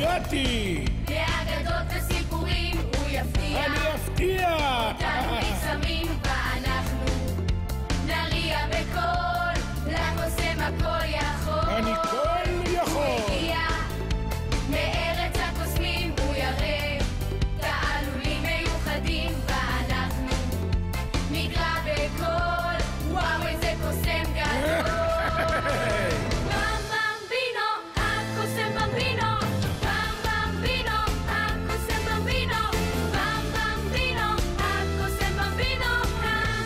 הגעתי! לאגדות וסיפורים הוא יפתיע. אני אפתיע! אותנו מקסמים ואנחנו נריע בקול, לקוסם הכל יכול. אני כל יכול! הוא הגיע מארץ הקוסמים, הוא יראה תעלולים מיוחדים ואנחנו נקרא בקול. וואו, איזה קוסם גדול!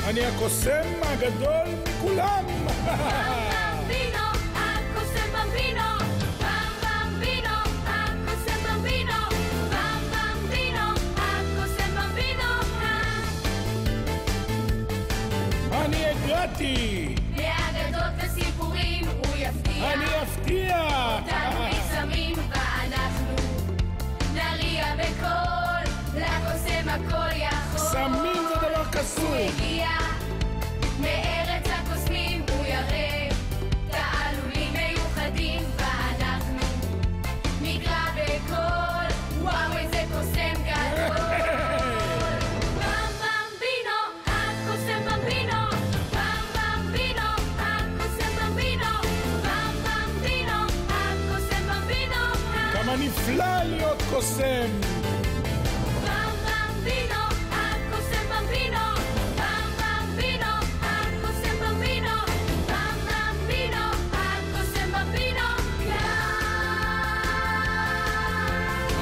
אני הקוסם הגדול מכולם! במבינו, הקוסם במבינו, במבינו, הקוסם במבינו, במבינו, הקוסם במבינו. אני הגעתי! לאגדות וסיפורים הוא יפתיע. אני אפתיע! אותנו מקסמים ואנחנו נריע בקול, לקוסם הכל יכול. קסמים זה דבר קסום! הוא הגיע מארץ הקוסמים, הוא יראה תעלולים מיוחדים ואנחנו נקרא בקול. וואו, איזה קוסם גדול! במבינו, הקוסם במבינו, במבינו, הקוסם במבינו, במבינו, הקוסם במבינו. כמה נפלא להיות קוסם!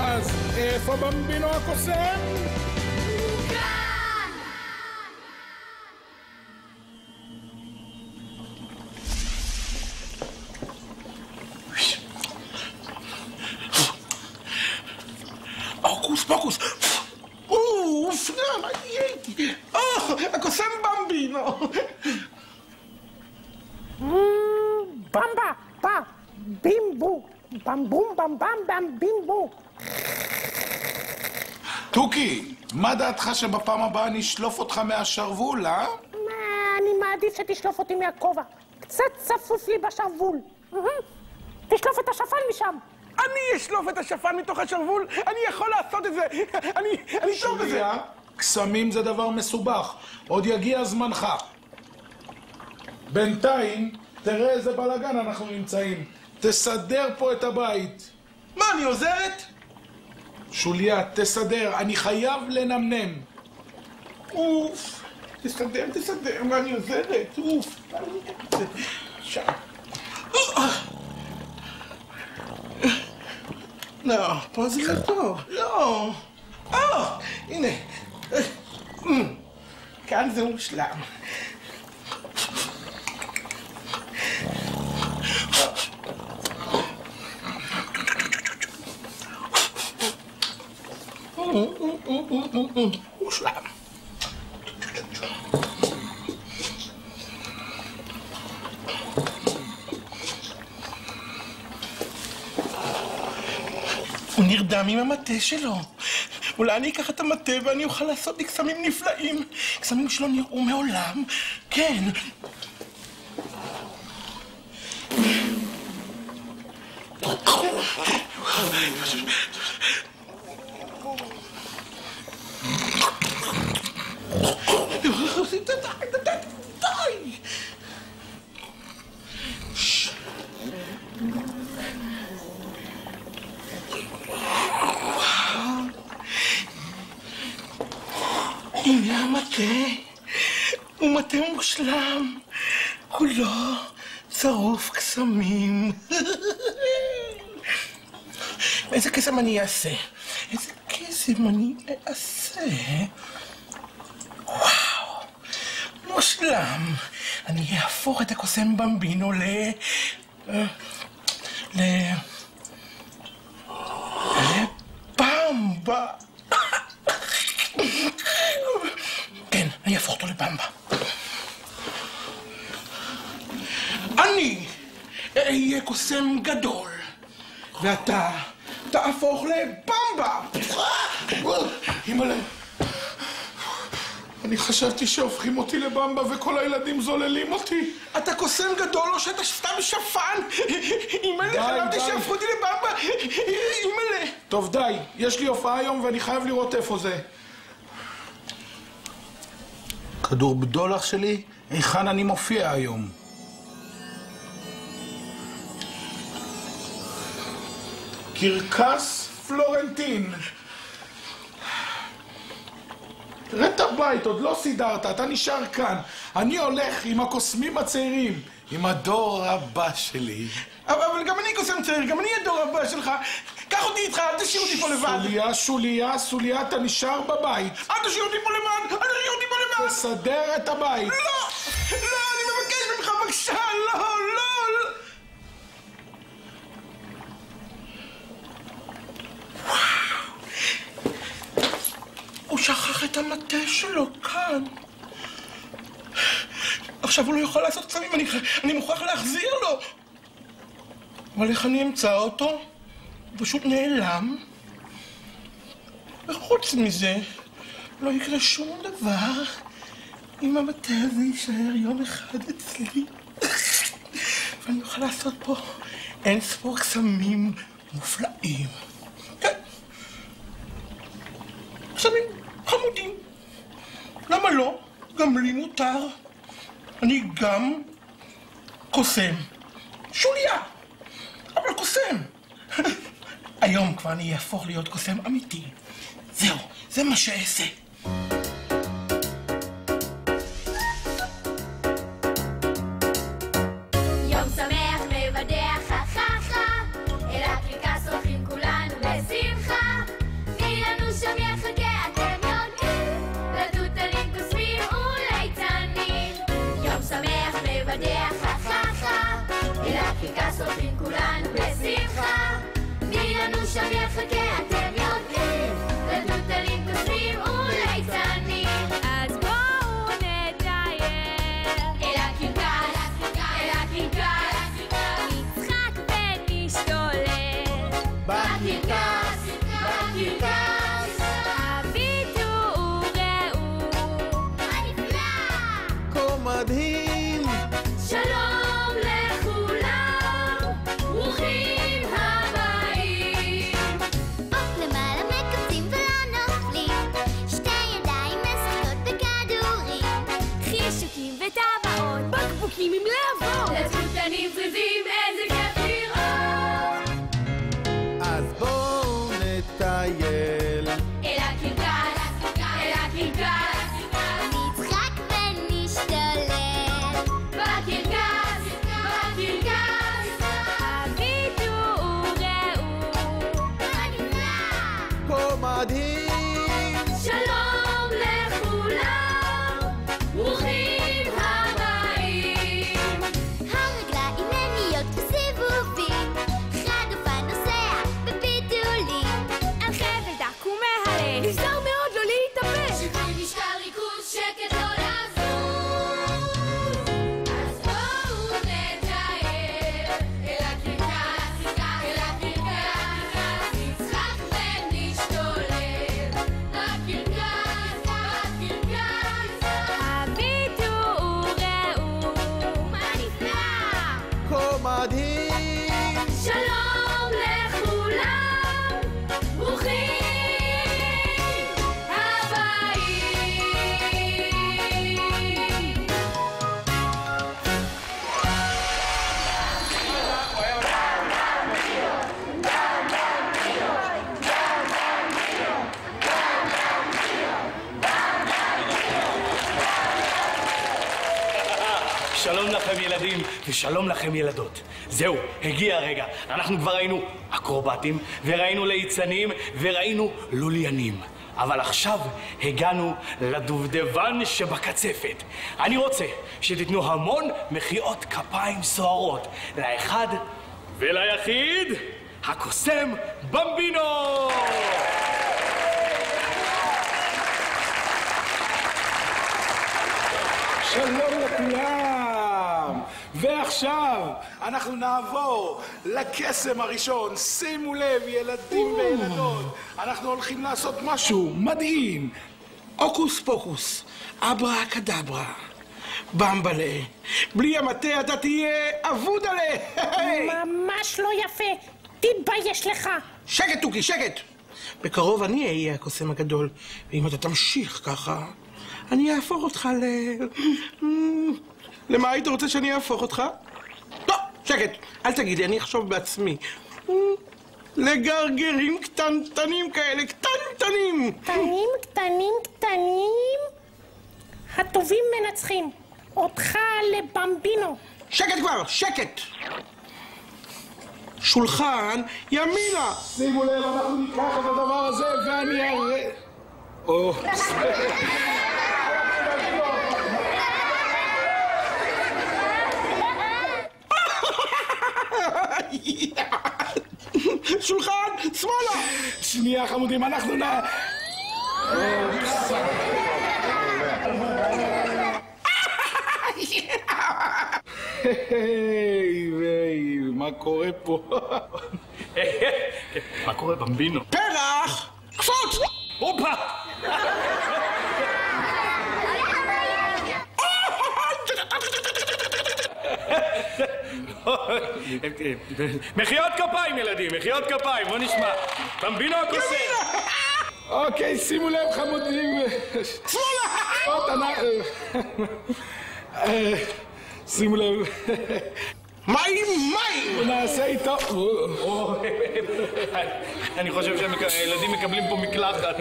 אז איפה במבינו הקוסם? כאן! הוקוס פוקוס! אוף, מה הייתי? הקוסם במבינו! במבה, בא, בימבו, במבום במבם במבימבו. תוכי, מה דעתך שבפעם הבאה נשלוף אותך מהשרוול, אה? אני מעדיף שתשלוף אותי מהכובע. קצת צפוף לי בשרוול. תשלוף את השפן משם. אני אשלוף את השפן מתוך השרוול? אני יכול לעשות את זה. אני טוב בזה. שוליה, קסמים זה דבר מסובך. עוד יגיע זמנך. בינתיים, תראה איזה בלגן אנחנו נמצאים. תסדר פה את הבית. מה, אני עוזרת? שוליה, תסדר. אני חייב לנמנם. אוף. תסדר, מה אני עוזרת? אוף. שם. לא, פה זה לא טוב. לא. הנה. כאן זה מושלם. מושלם. הוא נרדם עם המטה שלו. אולי אני אקח את המטה ואני אוכל לעשות לי קסמים נפלאים. קסמים שלא נראו מעולם. כן. די! הנה המטה, הוא מטה מושלם, כולו צרוף קסמים. איזה קסם אני אעשה? איזה קסם אני אעשה? וואו, מושלם. אני אהפוך את הקוסם במבינו לבמבה. כן, אני אהפוך אותו לבמבה. אני אהיה קוסם גדול, ואתה תהפוך לבמבה. אימא'לה. אני חשבתי שהופכים אותי לבמבה וכל הילדים זוללים אותי. אתה קוסם גדול או שאתה סתם שפן? אימא'לה, חלמתי שהפכו אותי לבמבה. אימא'לה. טוב, די. יש לי הופעה היום ואני חייב לראות איפה זה. כדור בדולח שלי, היכן אני מופיע היום? קרקס פלורנטין. תראה את הבית, עוד לא סידרת, אתה נשאר כאן. אני הולך עם הקוסמים הצעירים, עם הדור הבא שלי. אבל גם אני קוסם צעיר, גם אני הדור הבא שלך. קח אותי איתך, אל תשאיר אותי פה לבד. סוליה, אתה נשאר בבית. אל תשאיר אותי פה לבד, אל תשאיר אותי פה לבד. תסדר את הבית. לא, אני מבקש ממך, בבקשה, לא. הוא שכח את המטה שלו כאן. עכשיו הוא לא יכול לעשות קסמים, אני מוכרח להחזיר לו. אבל איך אני אמצא אותו? הוא פשוט נעלם. וחוץ מזה, לא יקרה שום דבר אם המטה הזה יישאר יום אחד אצלי. ואני אוכל לעשות פה אין ספור קסמים מופלאים. כן. קסמים חמודים. למה לא? גם לי מותר. אני גם קוסם. שוליה, אבל קוסם. היום כבר אני אהפוך להיות קוסם אמיתי. זהו, זה מה שאעשה. יום שמח מבדח חככה, אל הקרקס הולכים כולנו בשמחה. מי לנו שם יחכה, אתם יודעים, לתותנים קוסמים וליצנים. יום שמח מבדח חככה, אל הקרקס הולכים כולנו בשמחה. מי לנו שם יחכה, אתם יודעים, לתותנים קוסמים וליצנים. אז בואו נטייל אל הקרקס, אל הקרקס, נצחק ונשתולל בקרקס, בקרקס. הביטו וראו מה נפלא, כה מדהים. שלום לכולם, ברוכים הבאים. עוף למעלה מקפצים ולא נופלים, שתי ידיים משחקות בכדורים, חישוקים וטבעות, בקבוקים עם להבות, לתותנים זריזים, איזה כיף לראות. אז בואו נטייל. אל הקרקס, אל הקרקס, נצחק ונשתולל בקרקס, בקרקס. הביטו וראו מה נפלא, כה מדהים. שלום לכולם, ברוכים הבאים. הרגליים מניעות וסיבובים, חד אופן נוסע בפיתולים, על חבל דק ומהלך, נזהר מאוד לא להתאבד, שכבי משקל ריכוז, שקט לא לזוז. אז בואו נטייל אל הקרקס, אל הקרקס, נצחק ונשתולל בקרקס, בקרקס. הביטו וראו מה נפלא, כה מדהים. שלום לכולם, ברוכים הבאים. שלום לכם ילדים ושלום לכם ילדות. זהו, הגיע הרגע. אנחנו כבר ראינו אקרובטים וראינו ליצנים וראינו לוליינים. אבל עכשיו הגענו לדובדבן שבקצפת. אני רוצה שתיתנו המון מחיאות כפיים סוערות לאחד וליחיד, הקוסם במבינו! שלום לכולם! ועכשיו אנחנו נעבור לקסם הראשון. שימו לב, ילדים וילדות, אנחנו הולכים לעשות משהו מדהים. הוקוס פוקוס, אברה קדברה, במבלה. בלי המטה אתה תהיה אבוד עליה. ממש לא יפה. תתבייש לך. שקט, תוכי, שקט. בקרוב אני אהיה הקוסם הגדול, ואם אתה תמשיך ככה, אני אהפוך אותך למה היית רוצה שאני אהפוך אותך? לא, שקט, אל תגיד לי, אני אחשוב בעצמי. לגרגרים קטנטנים כאלה, קטנטנים. קטנים, קטנים, קטנים. הטובים מנצחים. אותך לבמבינו. שקט כבר, שקט. שולחן ימינה. שימו לב, אנחנו ניקח את הדבר הזה ואני אראה... שולחן, שמאלה. שנייה חמודים, אנחנו היי, מה קורה פה? מה קורה, במבינו? פרח! קפוץ! הופה! מחיאות כפיים, ילדים, מחיאות כפיים, בוא נשמע. במבינו הקוסם! אוקיי, שימו לב חמודים. שמאלה! שימו לב. מים! נעשה איתו... אני חושב שהילדים מקבלים פה מקלחת.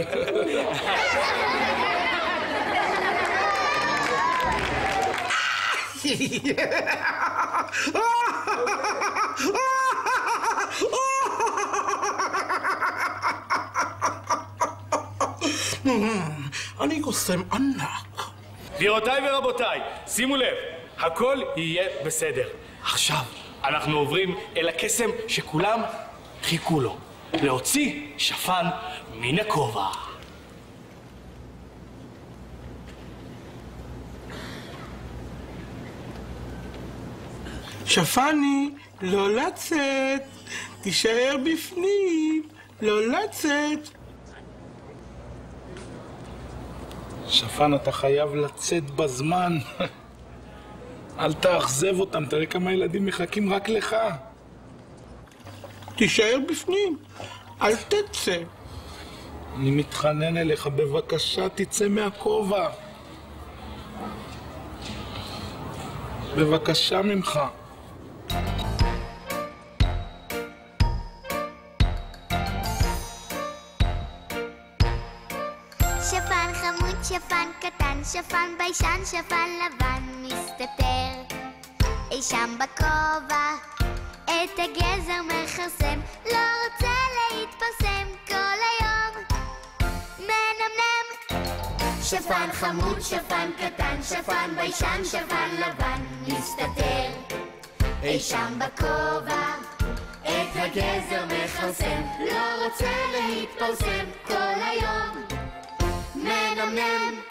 אני קוסם ענק. גבירותיי ורבותיי, שימו לב, הכל יהיה בסדר. עכשיו אנחנו עוברים אל הקסם שכולם חיכו לו. להוציא שפן מן הכובע. שפני, לא לצאת. תישאר בפנים. לא לצאת. שפן, אתה חייב לצאת בזמן. אל תאכזב אותם, תראה כמה ילדים מחכים רק לך. תישאר בפנים. אל תצא. אני מתחנן אליך, בבקשה תצא מהכובע. בבקשה ממך. שפן חמוד, שפן קטן, שפן ביישן, שפן לבן מסתתר אי שם בכובע, את הגזר מכרסם, לא רוצה להתפרסם כל היום מנמנם. שפן חמוד, שפן קטן, שפן ביישן, שפן לבן מסתתר אי שם בכובע, את הגזר מכרסם, לא רוצה להתפרסם כל היום מנמנם.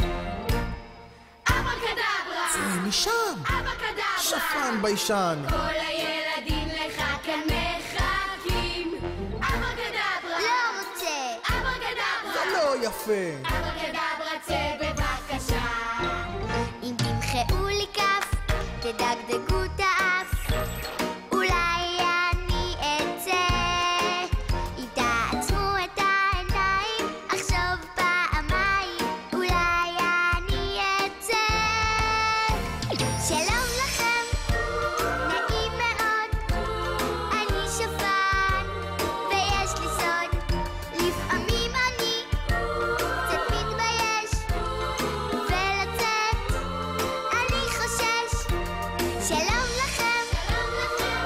אברקדברה! צאי משם! אברקדברה! שפן ביישן! כל הילדים לך כאן מחכים. אברקדברה! לא רוצה! אברקדברה! זה לא יפה! אברקדברה, צא בבקשה. אם תמחאו לי כף, תדגדגו את האף, אולי אני אצא. אם תעצמו את העיניים, אחשוב פעמיים, אולי אני אצא. שלום לכם, נעים מאוד, אני שפן, ויש לי סוד. לפעמים אני קצת מתבייש, ולצאת אני חושש. שלום לכם,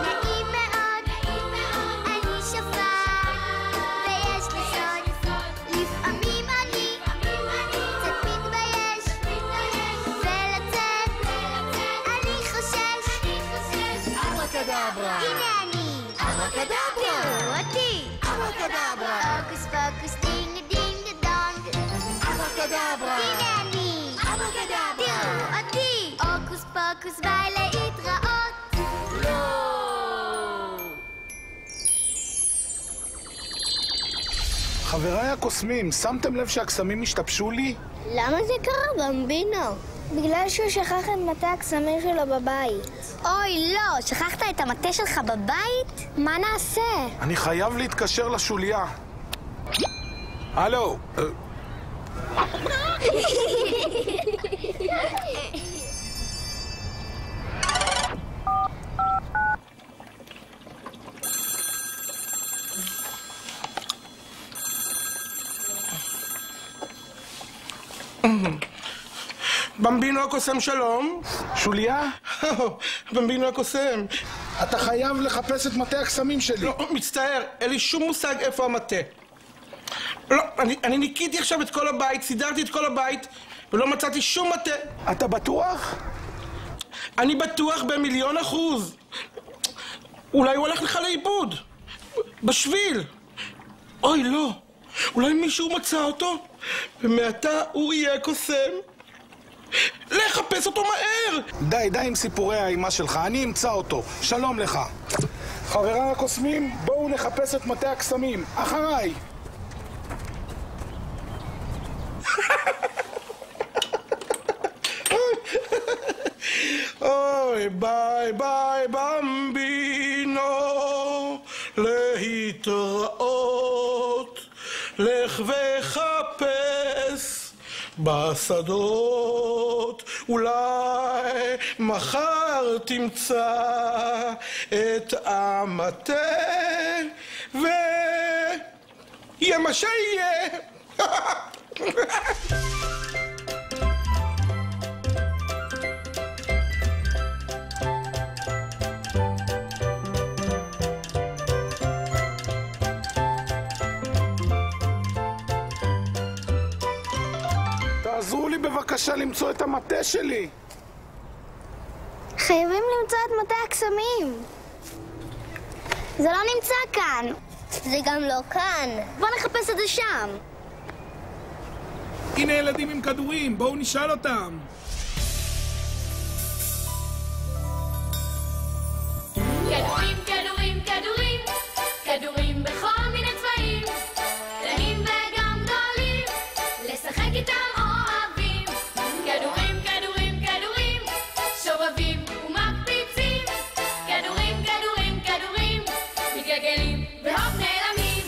נעים מאוד, אני שפן, ויש לי סוד. לפעמים אני קצת מתבייש, ולצאת אני חושש. אברקדברה! הנה אני, אברקדברה! תראו אותי, אברקדברה! הוקוס פוקוס דינג דינג דונג. אברקדברה! הנה אני, תראו אותי, הוקוס פוקוס ביי להתראות. חבריי הקוסמים, שמתם לב שהקסמים השתבשו לי? למה זה קרה, במבינו? בגלל שהוא שכח את מטה הקסמים שלו בבית. אוי, לא! שכחת את המטה שלך בבית? מה נעשה? אני חייב להתקשר לשוליה. הלו. במבינו הקוסם, שלום. שוליה? במבינו הקוסם. אתה חייב לחפש את מטה הקסמים שלי. לא, מצטער, אין לי שום מושג איפה המטה. לא, אני ניקיתי עכשיו את כל הבית, סידרתי את כל הבית, ולא מצאתי שום מטה. אתה בטוח? אני בטוח ב1,000,000%. אולי הוא הלך לך לאיבוד. בשביל. אוי, לא. אולי מישהו מצא אותו, ומעתה הוא יהיה קוסם. לחפש אותו מהר! די עם סיפורי האימה שלך, אני אמצא אותו. שלום לך. חבריי הקוסמים, בואו נחפש את מטה הקסמים. אחריי. אוי, ביי ביי במבינו, להתראות, לך וחפש בשדות, אולי מחר תמצא את המטה, ויהיה מה שיהיה. תעזרו לי בבקשה למצוא את המטה שלי. חייבים למצוא את מטה הקסמים. זה לא נמצא כאן. זה גם לא כאן. בוא נחפש את זה שם. הנה ילדים עם כדורים, בואו נשאל אותם. כדורים, כדורים, כדורים, כדורים בכל מיני צבעים, קטנים וגם גדולים, לשחק איתם אוהבים. כדורים, כדורים, כדורים, שובבים ומקפיצים. כדורים, כדורים, כדורים, מתגלגלים והופ נעלמים.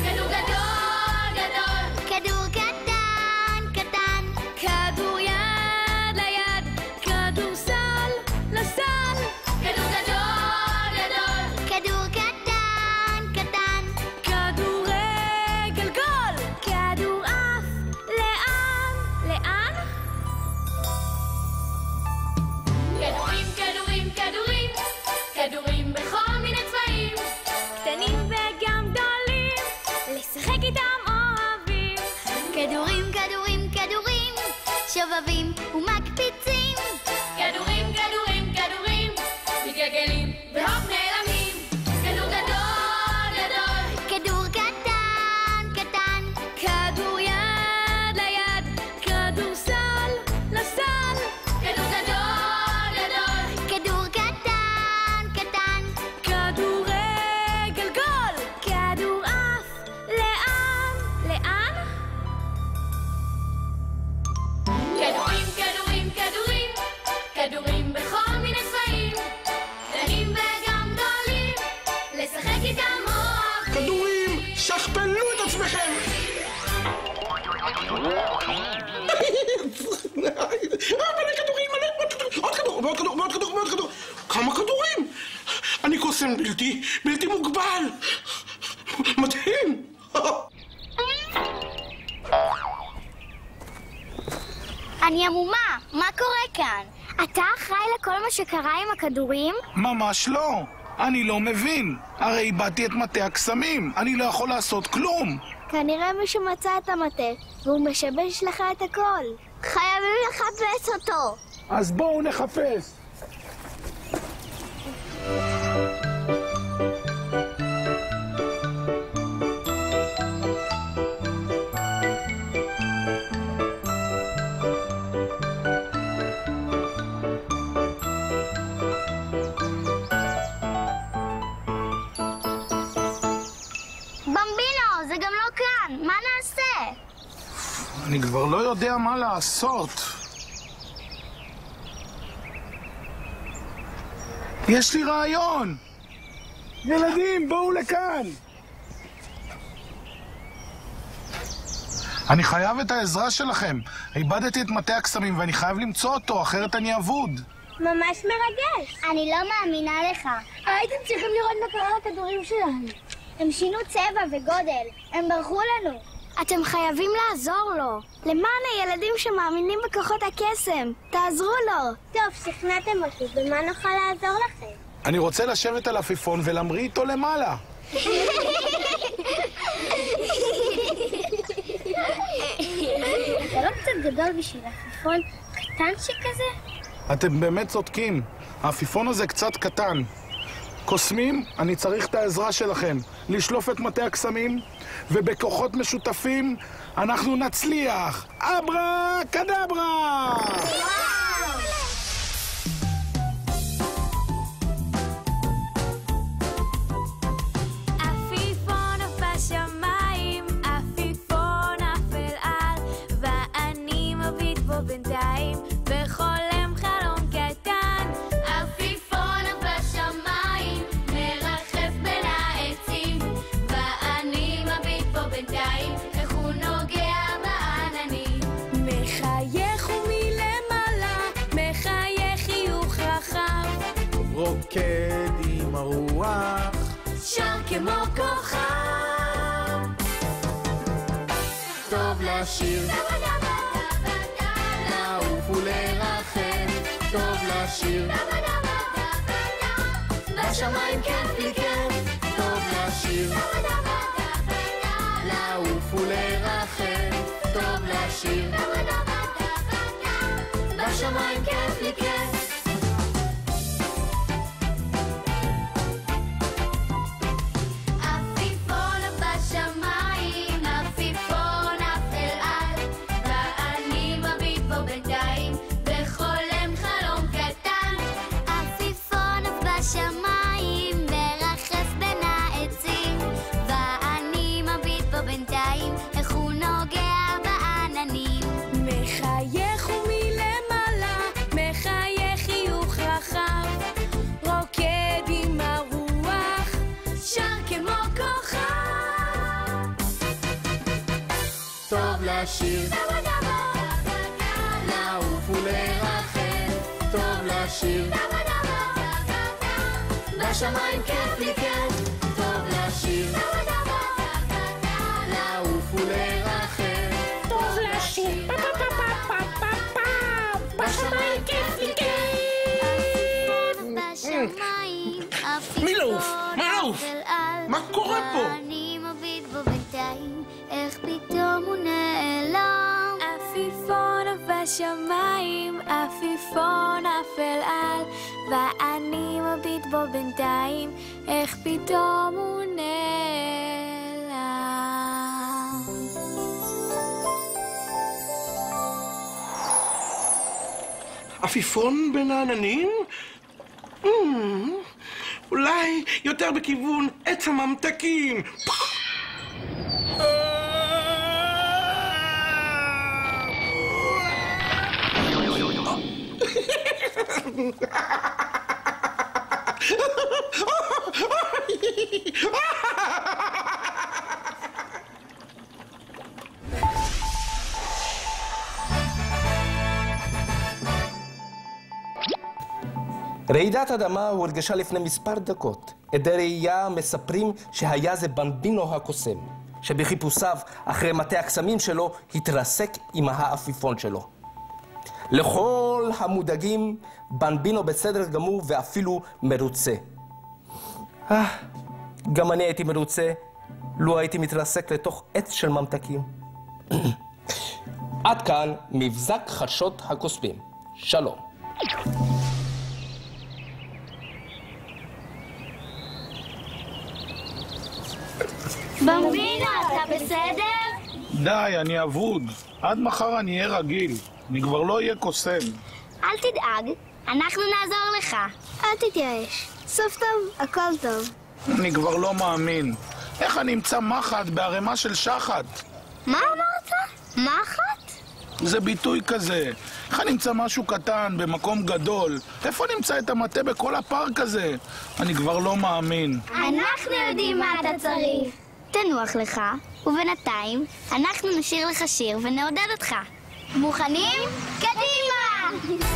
כדור גדול, גדול, כדור קטן, קטן. כדור יד ליד, כדורסל לסל. כדור גדול, גדול, כדור קטן, קטן. כדורגל גול. כדור עף לאן? לאן? כדורים, כדורים, כדורים, כדורים בכל מיני צבעים, קטנים וגם גדולים, לשחק איתם אוהבים. כדורים, כדורים, כדורים. שובבים ומקפיצים. כדורים, כדורים, כדורים, מתגלגלים והופ נעלמים. כדור גדול, גדול, כדור קטן, קטן. כדור יד ליד, כדורסל לסל. כדור גדול, גדול, כדור קטן, קטן. כדורגל גול. כדור עף לאן? לאן? כדורים, כדורים, כדורים, כדורים בכל מיני צבעים, קטנים וגם גדולים, לשחק איתם אוהבים. כדורים, שכפלו את עצמכם! מלא כדורים, עוד כדור, ועוד כדור, ועוד כדור, ועוד כדור. כמה כדורים? אני קוסם בלתי מוגבל. מדהים. אני עמומה, מה קורה כאן? אתה אחראי לכל מה שקרה עם הכדורים? ממש לא. אני לא מבין. הרי איבדתי את מטה הקסמים. אני לא יכול לעשות כלום. כנראה מישהו מצא את המטה, והוא משבש לך את הכל. חייבים לחפש אותו. אז בואו נחפש. במבינו, זה גם לא כאן. מה אני כבר לא יודע מה לעשות. יש לי רעיון! ילדים, בואו לכאן! אני חייב את העזרה שלכם. איבדתי את מטה הקסמים ואני חייב למצוא אותו, אחרת אני אבוד. ממש מרגש. אני לא מאמינה לך. הייתם צריכים לראות מה קרה לכדורים שלנו. הם שינו צבע וגודל. הם ברחו לנו. אתם חייבים לעזור לו. למען הילדים שמאמינים בכוחות הקסם. תעזרו לו. טוב, שכנעתם אותי. במה נוכל לעזור לכם? אני רוצה לשבת על עפיפון ולהמריא איתו למעלה. זה לא קצת גדול בשביל עפיפון קטן שכזה? אתם באמת צודקים. העפיפון הזה קצת קטן. קוסמים, אני צריך את העזרה שלכם. לשלוף את מטה הקסמים, ובכוחות משותפים אנחנו נצליח. אברה קדברה! בינתיים בחולם חלום קטן עפיפון בשמיים מרחף בין העצים ואני מביט בו בינתיים איך הוא נוגע בעננים מחייך ומלמעלה מחייך חיוך רחב רוקד עם הרוח שר כמו כוכב טוב לשיר ולרחם, טוב לשיר בשמיים כיף לי כיף טוב לשיר לעוף ולרחם, טוב לשיר בשמיים כיף לי כיף עפיפון בשמיים עפיפון עף אל על ואני מביט בו בינתיים בחולם חלום קטן עפיפון בשמיים מרחף בין העצים ואני מביט בו בינתיים איך הוא נוגע בעננים מחייך ומלמעלה מחייך חיוך רחב רוקד עם הרוח שר כמו כוכב טוב לשיר לעוף ולרחם, טוב לשיר בשמיים כיף לי כיף טוב לשיר לעוף ולרחם, טוב לשיר. בשמיים כיף לי כיף. בשמיים מי לעוף? מה לעוף? מה קורה פה? ואני מביט בו בינתיים איך פתאום הוא נעלם עפיפון בשמיים עפיפון עף אל על ואני מביט בו בינתיים איך פתאום הוא נעלם עפיפון בין העננים? אולי יותר בכיוון עץ הממתקים. רעידת אדמה הורגשה לפני מספר דקות. עדי ראייה מספרים שהיה זה במבינו הקוסם, שבחיפושיו אחרי מטה הקסמים שלו התרסק עם העפיפון שלו. לכל המודאגים, במבינו בסדר גמור ואפילו מרוצה. גם אני הייתי מרוצה, לו הייתי מתרסק לתוך עץ של ממתקים. עד כאן מבזק חדשות הקוסמים. שלום. במבינו, אתה בסדר? די, אני אבוד. עד מחר אני אהיה רגיל. אני כבר לא אהיה קוסם. אל תדאג, אנחנו נעזור לך. אל תתייאש. סוף טוב, הכל טוב. אני כבר לא מאמין. איך אני אמצא מחט בערימה של שחת? מה אמרת? מחט? זה ביטוי כזה. איך נמצא משהו קטן במקום גדול? איפה נמצא את המטה בכל הפארק הזה? אני כבר לא מאמין. אנחנו יודעים מה אתה צריך. תנוח לך, ובינתיים אנחנו נשיר לך שיר ונעודד אותך. מוכנים? קדימה!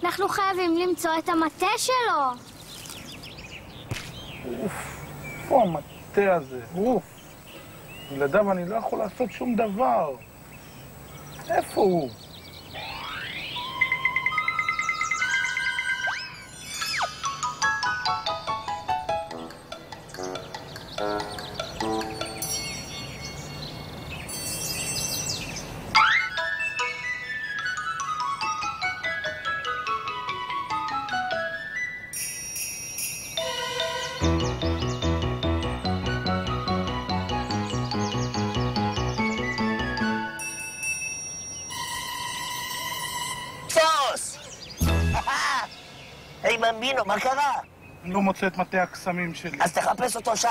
אנחנו חייבים למצוא את המטה שלו. איפה המטה הזה? בלעדיו אני לא יכול לעשות שום דבר. איפה הוא? היי במבינו, מה קרה? אני לא מוצא את מטה הקסמים שלי. אז תחפש אותו שם.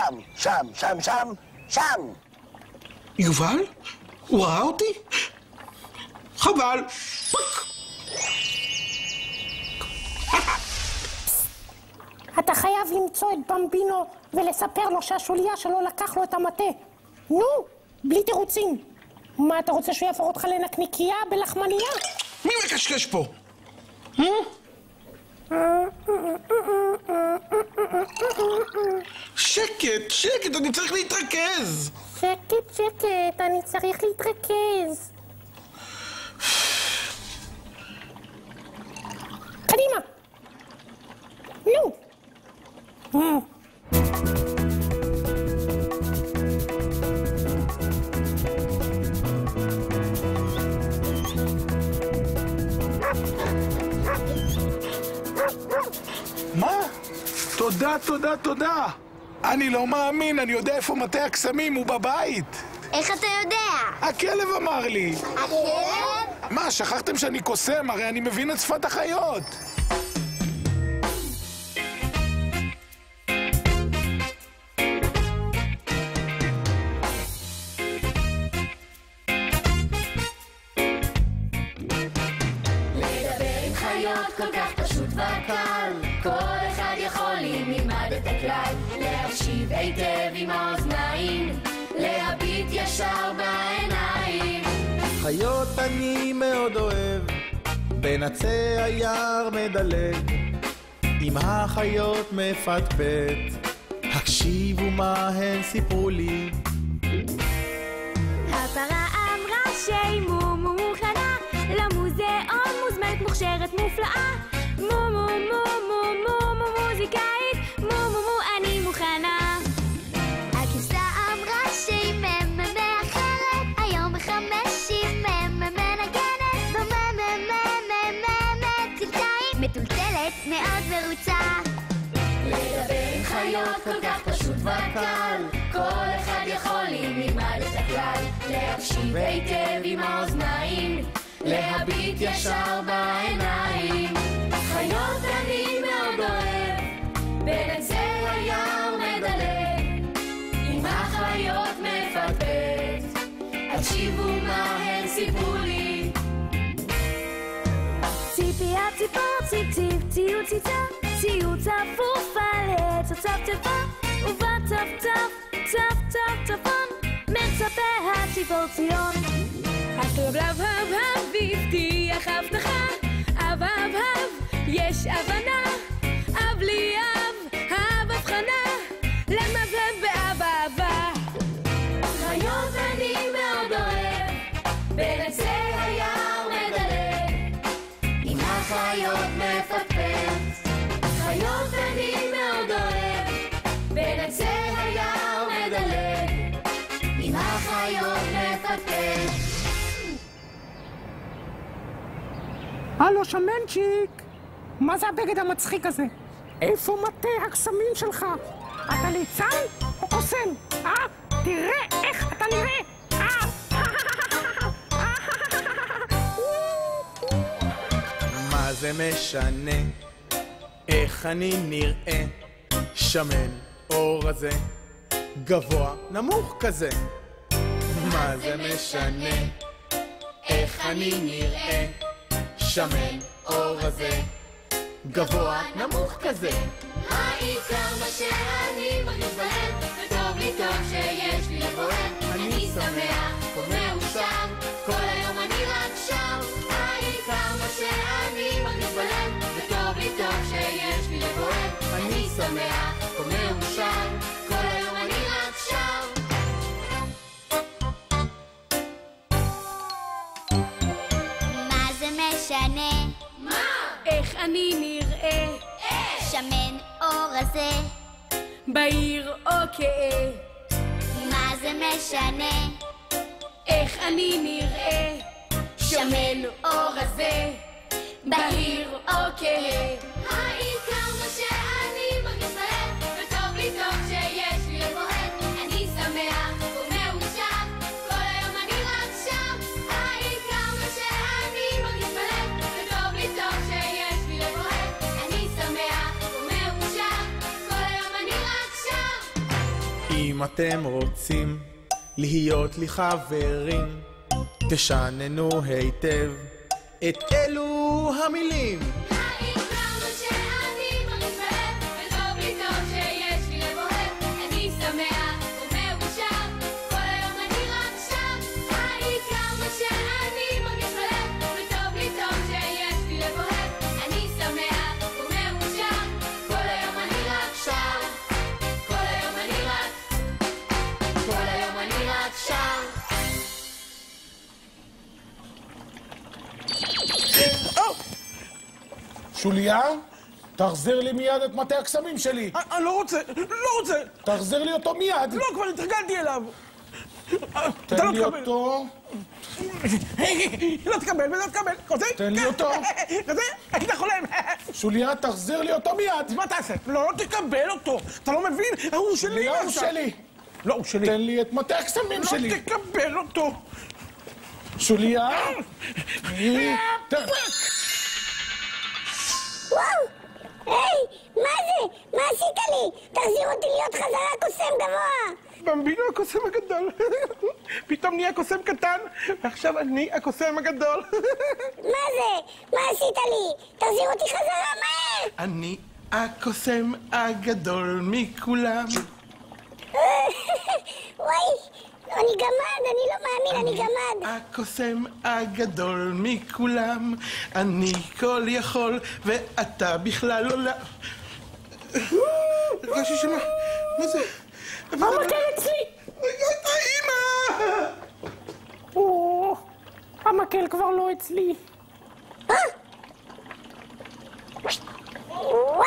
שם. יובל? הוא ראה אותי? חבל. אתה חייב למצוא את במבינו ולספר לו שהשוליה שלו לקח לו את המטה. נו, בלי תירוצים. מה, אתה רוצה שהוא יהפוך אותך לנקניקייה בלחמניה? מי מקשקש פה? שקט, אני צריך להתרכז. שקט, אני צריך להתרכז. קדימה. נו. מה? תודה. אני לא מאמין, אני יודע איפה מטה הקסמים, הוא בבית. איך אתה יודע? הכלב אמר לי. הכלב? מה, שכחתם שאני קוסם? הרי אני מבין את שפת החיות. כל כך פשוט וקל, כל אחד יכול אם ילמד את הכלל, להקשיב היטב עם האוזניים, להביט ישר בעיניים. חיות אני מאוד אוהב, בין עצי היער מדלג, עם החיות מפטפט, הקשיבו מה הן סיפרו לי, הפרה אמרה שהיא מומו מוכנה למוזיאון, מוזמנת מוכשרת מופלאה. מומו מומו מומו מוזיקאית, מומו אני מוכנה. הכבשה אמרה שהיא אחרת, היום בחמש היא מנגנת. צלתיים מטולטלת מאוד מרוצה. לדבר עם חיות כל כך פשוט וקל, כל אחד יכול אם ילמד את הכלל. להקשיב היטב עם האוזניים, להביט ישר בעיניים. חיות אני מאוד אוהב, בין עצי היער מדלג, עם החיות מפטפט, הקשיבו מה הן סיפרו לי. ציפי הציפור ציפ ציפ ציו ציצה, ציו צפוף על עץ הצפצפה, ובה צף צף צף צף צפון, מצפה הציפור ציון. הכלבלב הב הב והבטיח הבטחה, אב אב אב יש הבנה, אב לי אב אב הבחנה, למבהב באב אהבה. חיות אני מאוד אוהב, בין עצי היער מדלג, עם החיות מפטפט. חיות אני מאוד אוהב, בין עצי היער מדלג, עם החיות מפטפט. הלו, שמנצ'יק! מה זה הבגד המצחיק הזה? איפה מטה הקסמים שלך? אתה ליצן או קוסם? תראה איך אתה נראה! מה זה משנה איך אני נראה? שמן או רזה, גבוה נמוך כזה. מה זה משנה איך אני נראה? שמן או רזה, גבוה נמוך כזה. העיקר מה שאני מרגיש בהם, וטוב לי טוב שיש לי לבוהם. אני שמח ומאושר, כל היום אני רק שר. העיקר מה שאני מרגיש בהם, וטוב לי טוב שיש לי לבוהם. אני שמח ומאושר, כל היום אני רק שר. מה זה משנה? מה? איך אני נראה? שמן או רזה, בהיר או כהה. מה זה משנה? איך אני נראה? שמן או רזה, בהיר או כהה. העיקר מה שאני מרגיש בהם, וטוב לי טוב שיש לי לבוהם. אני שמח ומאושר, כל היום אני רק שר. העיקר מה שאני מרגיש בהם, וטוב לי טוב שיש לי לבוהם. אני שמח ומאושר, כל היום אני רק שר. אם אתם רוצים להיות לי חברים, תשננו היטב את אלו המילים. העיקר מה שאני מרגיש בהם, וטוב לי טוב שיש לי לבוהם. אני שמח ומאושר, כל היום אני רק שר. העיקר מה שאני מרגיש בהם, וטוב לי טוב שיש לי לבוהם. אני שמח ומאושר, כל היום אני רק שר. כל היום אני רק שר. שוליה, תחזיר לי מיד את מטה הקסמים שלי. אני לא רוצה, לא רוצה. תחזיר לי אותו מיד. לא, כבר התרגלתי אליו. תן לי אותו. לא תקבל ולא תקבל. כזה? תן לי אותו. כזה? היית חולם. שוליה, תחזיר לי אותו מיד. מה תעשה? לא תקבל אותו. אתה לא מבין? הוא שלי. הוא שלי. לא, הוא שלי. תן לי את מטה הקסמים שלי. לא תקבל אותו. שוליה. וואו! היי! מה זה? מה עשית לי? תחזיר אותי להיות חזרה קוסם גבוה! במבינו הקוסם הגדול. פתאום נהיה קוסם קטן, ועכשיו אני הקוסם הגדול. מה זה? מה עשית לי? תחזיר אותי חזרה, מהר! אני הקוסם הגדול מכולם. וואי! אני גמד, אני לא מאמין, אני גמד. הקוסם הגדול מכולם, אני כל יכול, ואתה בכלל לא... הרגשתי שמה, מה זה? המקל אצלי! רגע, את האמא! המקל כבר לא אצלי. וואו!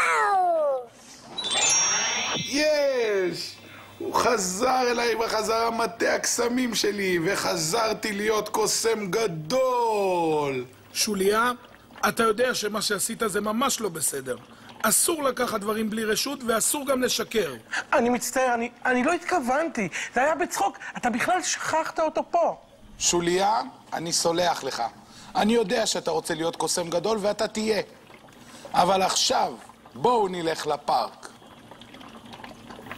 יש! הוא חזר אליי בחזרה מטה הקסמים שלי, וחזרתי להיות קוסם גדול! שוליה, אתה יודע שמה שעשית זה ממש לא בסדר. אסור לקחת דברים בלי רשות, ואסור גם לשקר. אני מצטער, אני לא התכוונתי. זה היה בצחוק, אתה בכלל שכחת אותו פה. שוליה, אני סולח לך. אני יודע שאתה רוצה להיות קוסם גדול, ואתה תהיה. אבל עכשיו, בואו נלך לפארק.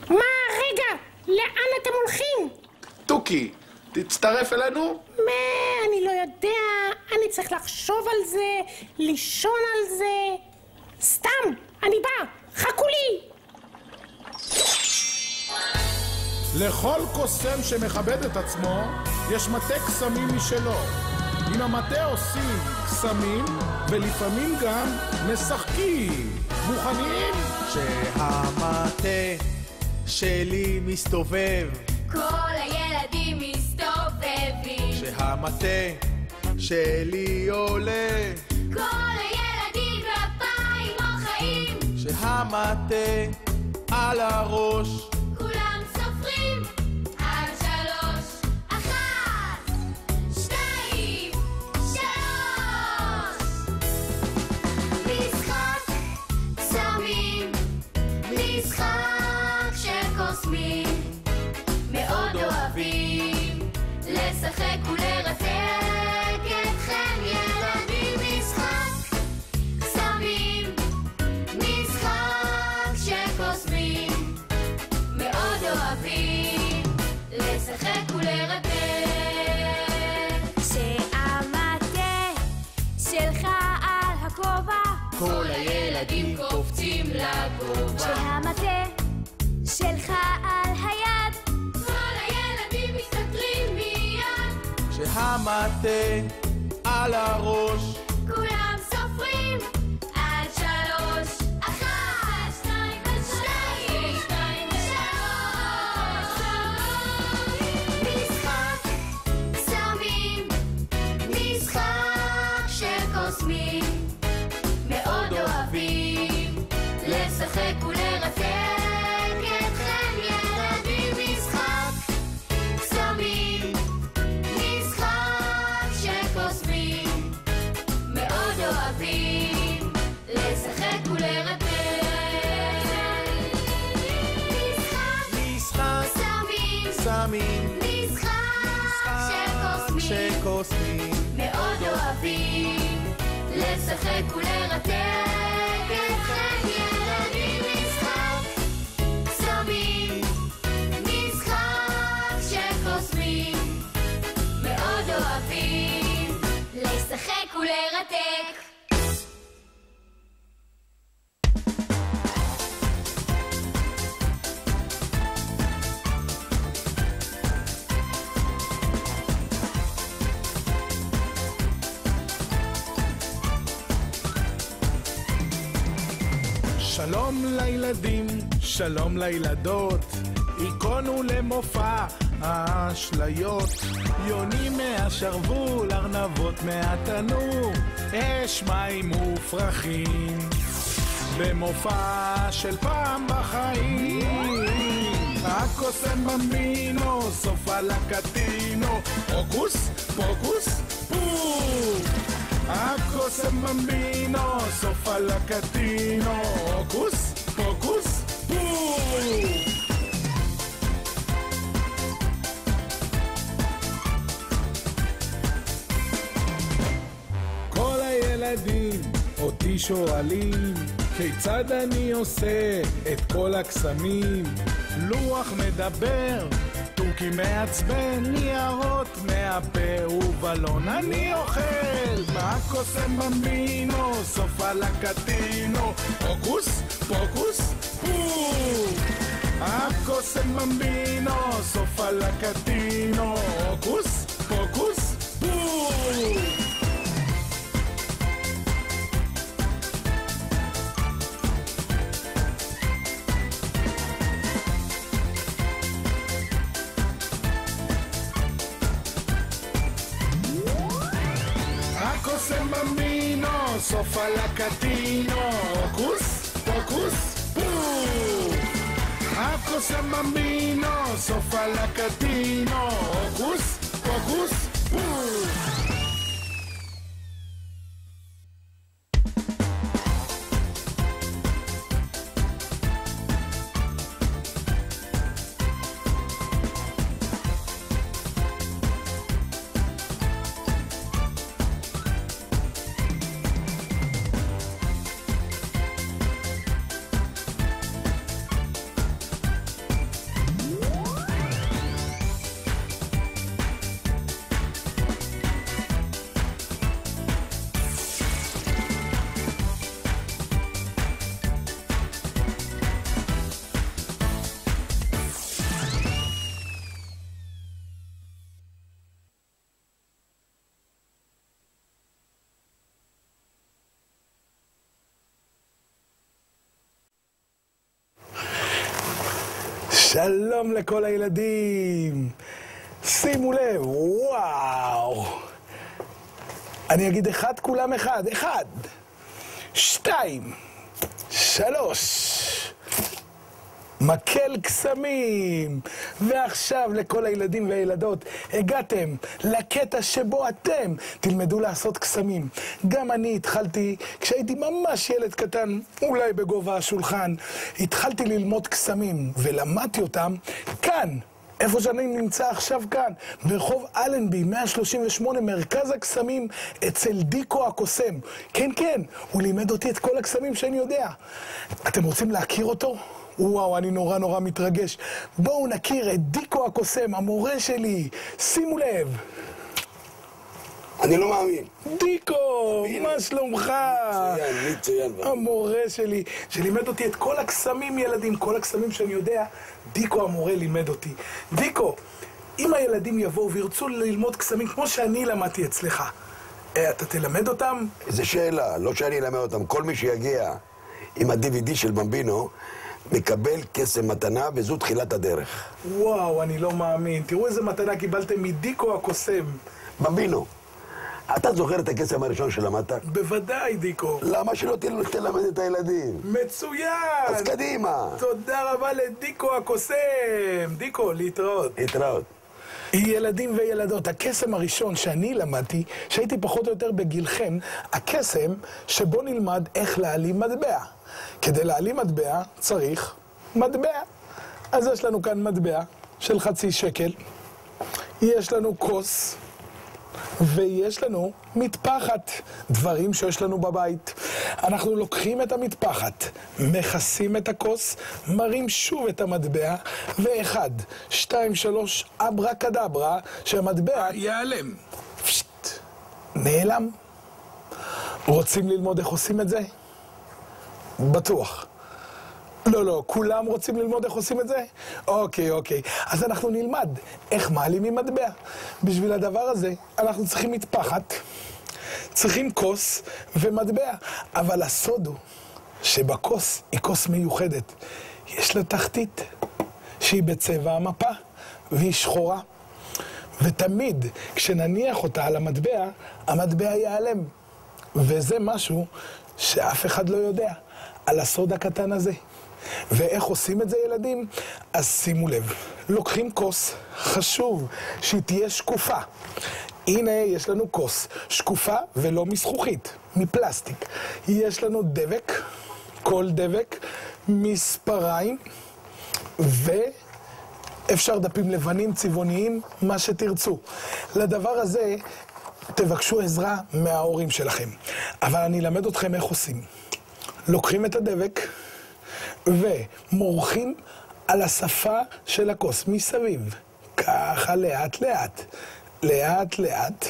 מה? רגע! לאן אתם הולכים? תוקי, תצטרף אלינו? אני לא יודע. אני צריך לחשוב על זה, לישון על זה. סתם, אני בא. חכו לי! לכל קוסם שמכבד את עצמו, יש מטה קסמים משלו. עם המטה עושים קסמים, ולפעמים גם משחקים. מוכנים? שהמטה שלי מסתובב, כל הילדים מסתובבים, שהמטה שלי עולה, כל הילדים כפיים מוחאים, שהמטה על הראש, כולם סופרים על 3, 1, 2, 3. משחק קסמים, משחק של קוסמים, מאוד אוהבים לשחק ולרתק אתכם ילדים. משחק קסמים, משחק של קוסמים, מאוד אוהבים לשחק ולרתק. שהמטה שלך על הכובע, כל הילדים קופצים לגובה. שהמטה שלך על היד, כל הילדים מסתתרים מיד. שהמטה על הראש, כולם סופרים עד 3, 1, 2 ו3. משחק קסמים, משחק של קוסמים, מאוד אוהבים לשחק ולרתק אתכם ילדים. משחק קסמים, משחק של קוסמים, מאוד אוהבים לשחק ולרתק. משחק משחק קסמים, קסמים, משחק של קוסמים, שקוסמים, מאוד אוהבים לשחק ולרתק אתכם ילדים. משחק קסמים, משחק של קוסמים, מאוד אוהבים לשחק ולרתק. שלום לילדים, שלום לילדות, היכונו למופע האשליות. יונים מהשרוול, ארנבות מהתנור, אש מים ופרחים, במופע של פעם בחיים. הקוסם במבינו, סופה לקטינו, הוקוס פוקוס פוק. הקוסם במבינו, סופה לקטינו, הוקוס פוקוס פוק. כל הילדים אותי שואלים, כיצד אני עושה את כל הקסמים? לוח מדבר, תוכי מעצבן, ניירות מהפה ובלון אני אוכל. הקוסם במבינו, סופה לקטינו, הוקוס פוקוס פוק. הקוסם במבינו, סופה לקטינו, הוקוס פוקוס פוק. הקוסם במבינו, סוף על הקטינו. הוקוס פוקוס פוף. הקוסם במבינו, סוף על הקטינו. הוקוס פוקוס פוף. שלום לכל הילדים. שימו לב, וואו. אני אגיד אחד, כולם אחד. 1, 2, 3. מקל קסמים. ועכשיו לכל הילדים והילדות, הגעתם לקטע שבו אתם תלמדו לעשות קסמים. גם אני התחלתי, כשהייתי ממש ילד קטן, אולי בגובה השולחן, התחלתי ללמוד קסמים, ולמדתי אותם כאן. איפה שאני נמצא עכשיו כאן, ברחוב אלנבי, 138, מרכז הקסמים, אצל דיקו הקוסם. כן, כן, הוא לימד אותי את כל הקסמים שאני יודע. אתם רוצים להכיר אותו? וואו, אני נורא מתרגש. בואו נכיר את דיקו הקוסם, המורה שלי. שימו לב. אני לא מאמין. דיקו, מה שלומך? מצוין. המורה שלי, שלימד אותי את כל הקסמים, ילדים, כל הקסמים שאני יודע, דיקו המורה לימד אותי. דיקו, אם הילדים יבואו וירצו ללמוד קסמים כמו שאני למדתי אצלך, אתה תלמד אותם? איזה שאלה, לא שאני אלמד אותם. כל מי שיגיע עם ה-DVD של במבינו, מקבל קסם מתנה, וזו תחילת הדרך. וואו, אני לא מאמין. תראו איזה מתנה קיבלתם מדיקו הקוסם. במבינו, אתה זוכר את הקסם הראשון שלמדת? בוודאי, דיקו. למה שלא תלמד את הילדים? מצוין! אז קדימה. תודה רבה לדיקו הקוסם. דיקו, להתראות. להתראות. ילדים וילדות, הקסם הראשון שאני למדתי, שהייתי פחות או יותר בגילכם, הקסם שבו נלמד איך להעלים מטבע. כדי להעלים מטבע צריך מטבע. אז יש לנו כאן מטבע של 0.5 שקל, יש לנו כוס, ויש לנו מטפחת, דברים שיש לנו בבית. אנחנו לוקחים את המטפחת, מכסים את הכוס, מרים שוב את המטבע, ו1, 2, 3, אברה קדברה, שהמטבע ייעלם. פשט, נעלם. רוצים ללמוד איך עושים את זה? בטוח. לא, כולם רוצים ללמוד איך עושים את זה? אוקיי. אז אנחנו נלמד איך מעלימים מטבע. בשביל הדבר הזה אנחנו צריכים מטפחת, צריכים כוס ומטבע. אבל הסוד הוא שבכוס היא כוס מיוחדת. יש לה תחתית שהיא בצבע המפה והיא שחורה. ותמיד כשנניח אותה על המטבע, המטבע ייעלם. וזה משהו שאף אחד לא יודע על הסוד הקטן הזה. ואיך עושים את זה, ילדים? אז שימו לב, לוקחים כוס, חשוב שהיא תהיה שקופה. הנה יש לנו כוס, שקופה ולא מזכוכית, מפלסטיק. יש לנו דבק, כל דבק, מספריים, ואפשר דפים לבנים, צבעוניים, מה שתרצו. לדבר הזה תבקשו עזרה מההורים שלכם. אבל אני אלמד אתכם איך עושים. לוקחים את הדבק ומורחים על השפה של הכוס מסביב, ככה לאט לאט,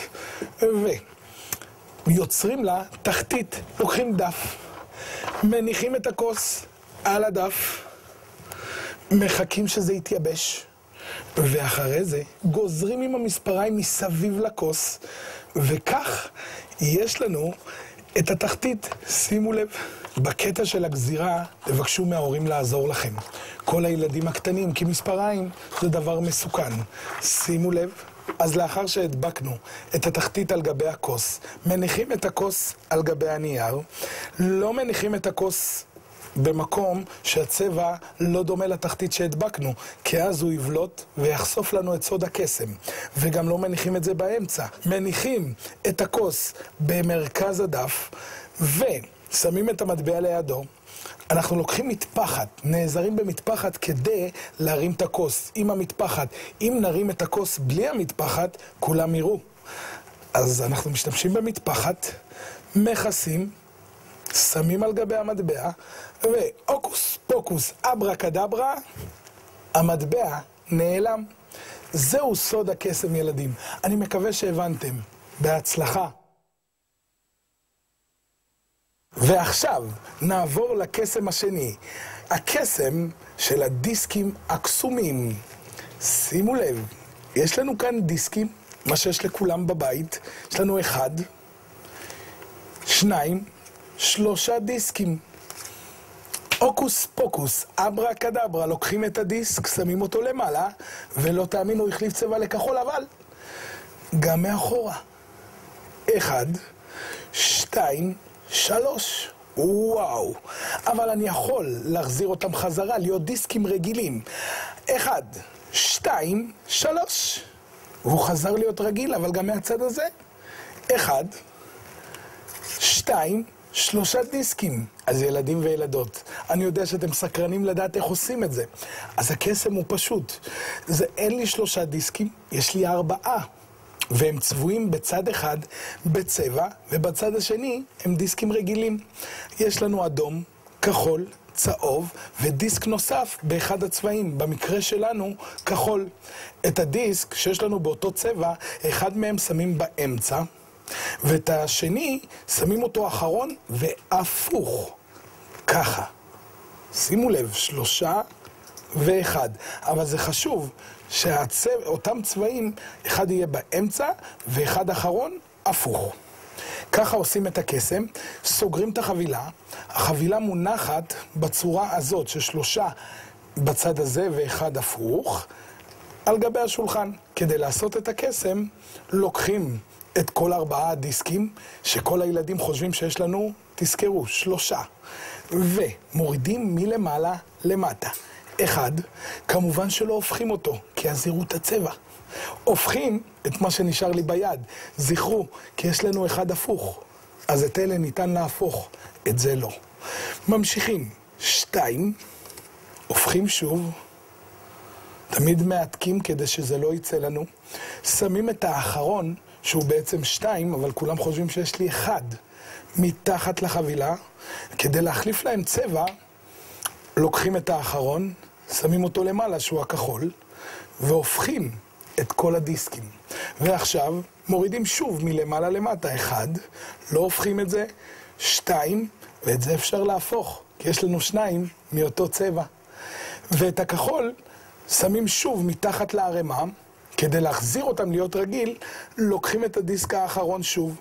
ויוצרים לה תחתית. לוקחים דף, מניחים את הכוס על הדף, מחכים שזה יתייבש, ואחרי זה גוזרים עם המספריים מסביב לכוס, וכך יש לנו את התחתית. שימו לב, בקטע של הגזירה תבקשו מההורים לעזור לכם. כל הילדים הקטנים, כי מספריים זה דבר מסוכן. שימו לב, אז לאחר שהדבקנו את התחתית על גבי הכוס, מניחים את הכוס על גבי הנייר, לא מניחים את הכוס במקום שהצבע לא דומה לתחתית שהדבקנו, כי אז הוא יבלוט ויחשוף לנו את סוד הקסם. וגם לא מניחים את זה באמצע. מניחים את הכוס במרכז הדף ושמים את המטבע לידו. אנחנו לוקחים מטפחת, נעזרים במטפחת כדי להרים את הכוס עם המטפחת. אם נרים את הכוס בלי המטפחת, כולם יראו. אז אנחנו משתמשים במטפחת, מכסים, שמים על גבי המטבע, ואוקוס פוקוס אברה קדברה, המטבע נעלם. זהו סוד הקסם, ילדים. אני מקווה שהבנתם. בהצלחה. ועכשיו נעבור לקסם השני, הקסם של הדיסקים הקסומים. שימו לב, יש לנו כאן דיסקים, מה שיש לכולם בבית. יש לנו 1, 2, 3 דיסקים. אוקוס פוקוס, אברה קדברה, לוקחים את הדיסק, שמים אותו למעלה, ולא תאמינו, הוא החליף צבע לכחול, אבל גם מאחורה. 1, 2, 3. וואו. אבל אני יכול להחזיר אותם חזרה, להיות דיסקים רגילים. 1, 2, 3. והוא חזר להיות רגיל, אבל גם מהצד הזה. 1, 2, 3 דיסקים. אז ילדים וילדות, אני יודע שאתם סקרנים לדעת איך עושים את זה. אז הקסם הוא פשוט. אין לי 3 דיסקים, יש לי 4. והם צבועים בצד אחד בצבע, ובצד השני הם דיסקים רגילים. יש לנו אדום, כחול, צהוב, ודיסק נוסף באחד הצבעים. במקרה שלנו, כחול. את הדיסק שיש לנו באותו צבע, אחד מהם שמים באמצע, ואת השני שמים אותו אחרון והפוך. ככה. שימו לב, 3 ו1. אבל זה חשוב שאותם צבעים, אחד יהיה באמצע ואחד אחרון הפוך. ככה עושים את הקסם, סוגרים את החבילה. החבילה מונחת בצורה הזאת, ש3 בצד הזה ואחד הפוך, על גבי השולחן. כדי לעשות את הקסם, לוקחים את כל 4 דיסקים, שכל הילדים חושבים שיש לנו, תזכרו, 3. ומורידים מלמעלה למטה. 1, כמובן שלא הופכים אותו, כי אז יראו את הצבע. הופכים את מה שנשאר לי ביד. זכרו, כי יש לנו 1 הפוך. אז את אלה ניתן להפוך, את זה לא. ממשיכים. 2, הופכים שוב. תמיד מעתקים כדי שזה לא יצא לנו. שמים את האחרון, שהוא בעצם 2, אבל כולם חושבים שיש לי 1, מתחת לחבילה. כדי להחליף להם צבע, לוקחים את האחרון, שמים אותו למעלה, שהוא הכחול, והופכים את כל הדיסקים. ועכשיו מורידים שוב מלמעלה למטה. 1, לא הופכים את זה. 2, ואת זה אפשר להפוך, כי יש לנו 2 מאותו צבע. ואת הכחול שמים שוב מתחת לערימה. כדי להחזיר אותם להיות רגיל, לוקחים את הדיסק האחרון שוב,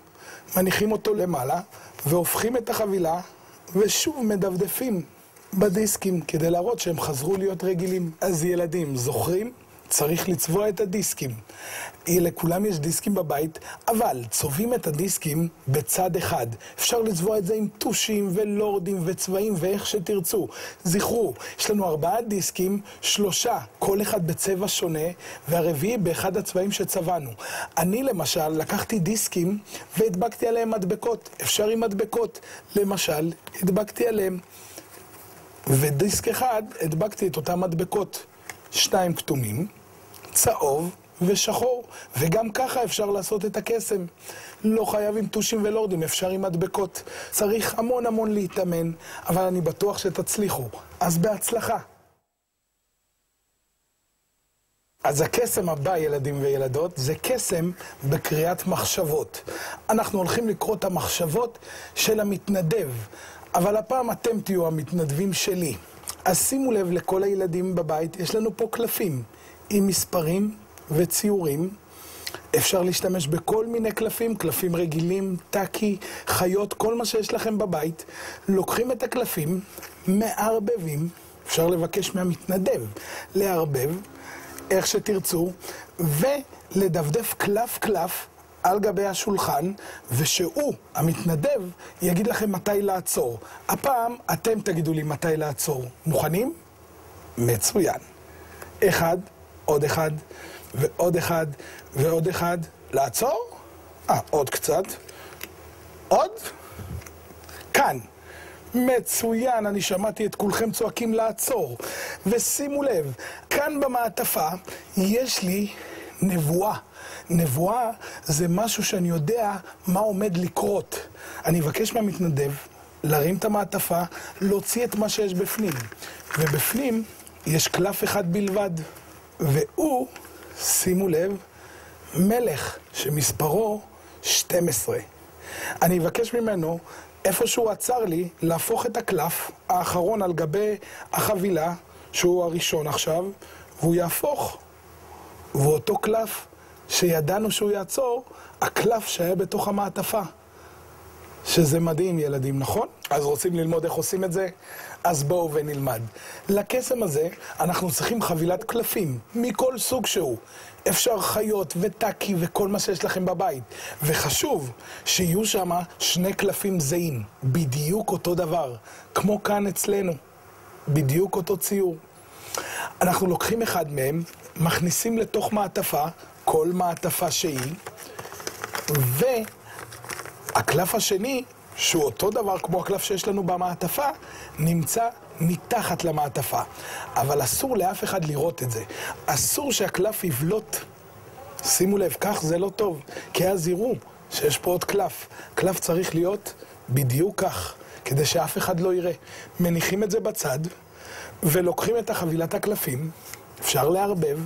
מניחים אותו למעלה, והופכים את החבילה, ושוב מדפדפים בדיסקים, כדי להראות שהם חזרו להיות רגילים. אז ילדים, זוכרים? צריך לצבוע את הדיסקים. לכולם יש דיסקים בבית, אבל צובעים את הדיסקים בצד אחד. אפשר לצבוע את זה עם טושים ולורדים וצבעים ואיך שתרצו. זכרו, יש לנו 4 דיסקים, 3, כל אחד בצבע שונה, והרביעי באחד הצבעים שצבענו. אני למשל לקחתי דיסקים והדבקתי עליהם מדבקות. אפשר עם מדבקות. למשל, הדבקתי עליהם. ודיסק אחד הדבקתי את אותם מדבקות. 2 כתומים, צהוב ושחור, וגם ככה אפשר לעשות את הקסם. לא חייב עם טושים ולורדים, אפשר עם מדבקות. צריך המון להתאמן, אבל אני בטוח שתצליחו. אז בהצלחה. אז הקסם הבא, ילדים וילדות, זה קסם בקריאת מחשבות. אנחנו הולכים לקרוא את המחשבות של המתנדב, אבל הפעם אתם תהיו המתנדבים שלי. אז שימו לב לכל הילדים בבית, יש לנו פה קלפים עם מספרים וציורים. אפשר להשתמש בכל מיני קלפים, קלפים רגילים, טקי, חיות, כל מה שיש לכם בבית. לוקחים את הקלפים, מערבבים, אפשר לבקש מהמתנדב לערבב, איך שתרצו, לדפדף קלף קלף על גבי השולחן, ושהוא, המתנדב, יגיד לכם מתי לעצור. הפעם אתם תגידו לי מתי לעצור. מוכנים? מצוין. אחד, עוד אחד, ועוד אחד, ועוד אחד. לעצור? עוד קצת. עוד? כאן. מצוין, אני שמעתי את כולכם צועקים לעצור. ושימו לב, כאן במעטפה יש לי נבואה. נבואה זה משהו שאני יודע מה עומד לקרות. אני אבקש מהמתנדב להרים את המעטפה, להוציא את מה שיש בפנים. ובפנים יש קלף אחד בלבד. והוא, שימו לב, מלך שמספרו 12. אני אבקש ממנו, איפה שהוא עצר לי, להפוך את הקלף האחרון על גבי החבילה, שהוא הראשון עכשיו, והוא יהפוך. ואותו קלף שידענו שהוא יעצור, הקלף שהיה בתוך המעטפה. שזה מדהים, ילדים, נכון? אז רוצים ללמוד איך עושים את זה? אז בואו ונלמד. לקסם הזה אנחנו צריכים חבילת קלפים, מכל סוג שהוא. אפשר חיות וטקי וכל מה שיש לכם בבית. וחשוב שיהיו שם 2 קלפים זהים, בדיוק אותו דבר, כמו כאן אצלנו. בדיוק אותו ציור. אנחנו לוקחים אחד מהם, מכניסים לתוך מעטפה, כל מעטפה שהיא, והקלף השני, שהוא אותו דבר כמו הקלף שיש לנו במעטפה, נמצא מתחת למעטפה. אבל אסור לאף אחד לראות את זה. אסור שהקלף יבלוט. שימו לב, כך זה לא טוב, כי אז יראו שיש פה עוד קלף. קלף צריך להיות בדיוק כך, כדי שאף אחד לא יראה. מניחים את זה בצד, ולוקחים את החבילת הקלפים, אפשר להרבב,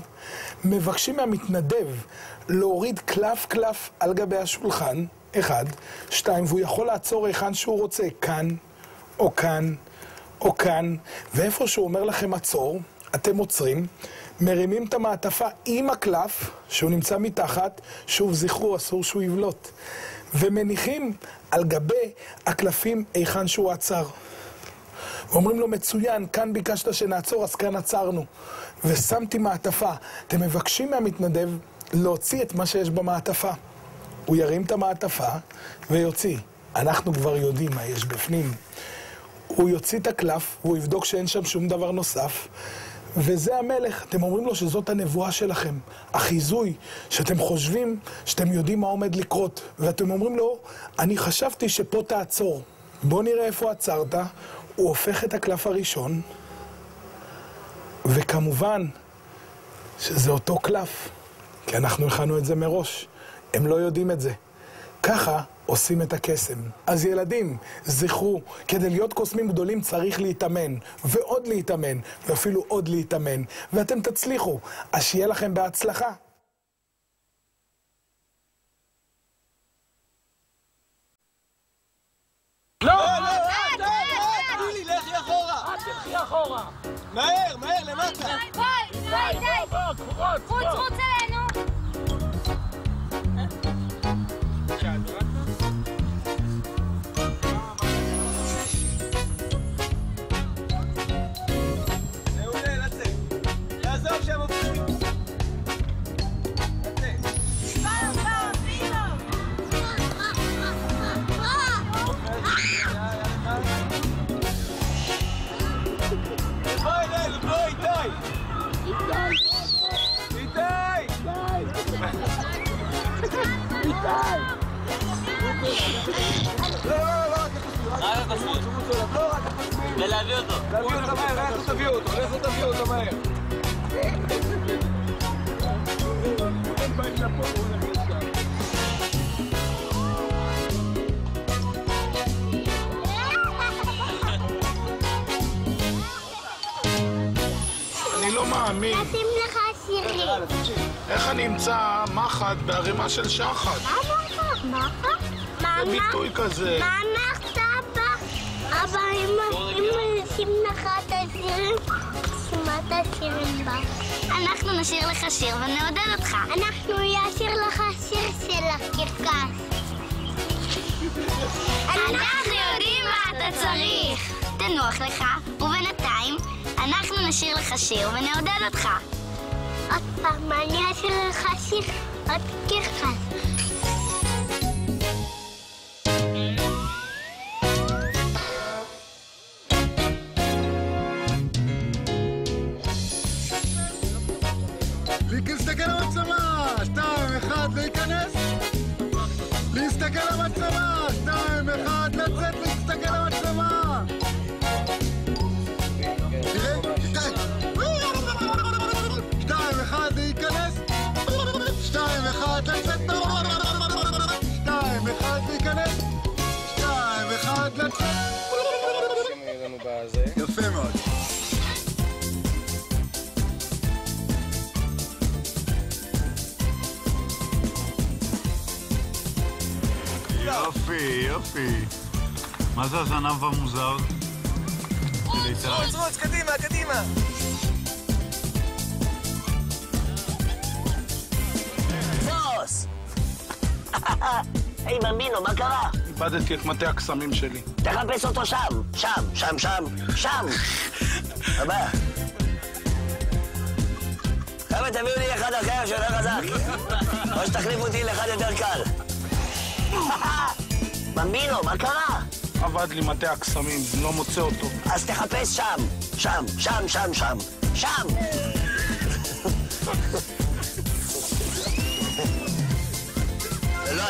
מבקשים מהמתנדב להוריד קלף קלף על גבי השולחן, 1, 2, והוא יכול לעצור היכן שהוא רוצה, כאן, או כאן, או כאן, ואיפה שהוא אומר לכם עצור, אתם עוצרים, מרימים את המעטפה עם הקלף, שהוא נמצא מתחת, שוב זכרו, אסור שהוא יבלוט, ומניחים על גבי הקלפים היכן שהוא עצר. ואומרים לו, מצוין, כאן ביקשת שנעצור, אז כאן עצרנו. ושמתי מעטפה. אתם מבקשים מהמתנדב להוציא את מה שיש במעטפה. הוא ירים את המעטפה ויוציא. אנחנו כבר יודעים מה יש בפנים. הוא יוציא את הקלף, והוא יבדוק שאין שם שום דבר נוסף. וזה המלך. אתם אומרים לו שזאת הנבואה שלכם. החיזוי, שאתם חושבים שאתם יודעים מה עומד לקרות. ואתם אומרים לו, אני חשבתי שפה תעצור. בוא נראה איפה עצרת. הוא הופך את הקלף הראשון, וכמובן שזה אותו קלף, כי אנחנו הכנו את זה מראש. הם לא יודעים את זה. ככה עושים את הקסם. אז ילדים, זכרו, כדי להיות קוסמים גדולים צריך להתאמן, ועוד להתאמן, ואפילו עוד להתאמן, ואתם תצליחו. אז שיהיה לכם בהצלחה. מהר, מהר, למטה! די! רוץ אלינו! מעולה, לצאת! לעזוב שם עובדים! ולהביא אותו. להביא אותו מהר, איפה תביא אותו? איפה תביא אותו מהר? אני לא מאמין. נשים לך שירים. איך אני אמצא מחט בערימה של שחת? מה אמרת? מחט? זה ביטוי כזה. מה אמרת, אבא? אבא, אם נשים לך את השירים, שימה את השירים בה. אנחנו נשאיר לך שיר ונעודד אותך. אנחנו נשאיר לך שיר של הקרקס. אנחנו יודעים מה אתה צריך. תנוח לך, ובינתיים אנחנו נשאיר לך שיר ונעודד אותך. עוד פעם, אני אשאיר לך שיר רק קרחן. להסתכל על המצלמה, 2, 1, להיכנס. להסתכל על המצלמה, 2, 1, לצאת, להסתכל על המצלמה. תראה, 2, 1, להיכנס. 2, 1, לצאת. 2, 1, להיכנס. 2, 1, לצאת. יפה מאוד. יופי, יופי. מה זה הזנב המוזר? רוץ, קדימה, קדימה. בוס! היי, במבינו, מה קרה? איבדתי את מטה הקסמים שלי. תחפש אותו שם. שם. הבא. חבר'ה, תביאו לי אחד אחר שיותר חזק. או שתחליפו אותי לאחד יותר קל. במבינו, מה קרה? עבד לי מטה הקסמים, לא מוצא אותו. אז תחפש שם. שם.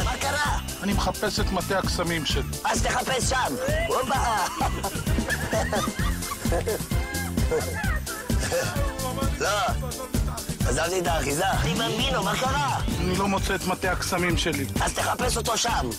מה קרה? אני מחפש את מטה הקסמים שלי. אז תחפש שם. הופה. לא. עזבתי את האחיזה. אני במבינו, מה קרה? אני לא מוצא את מטה הקסמים שלי. אז תחפש אותו שם.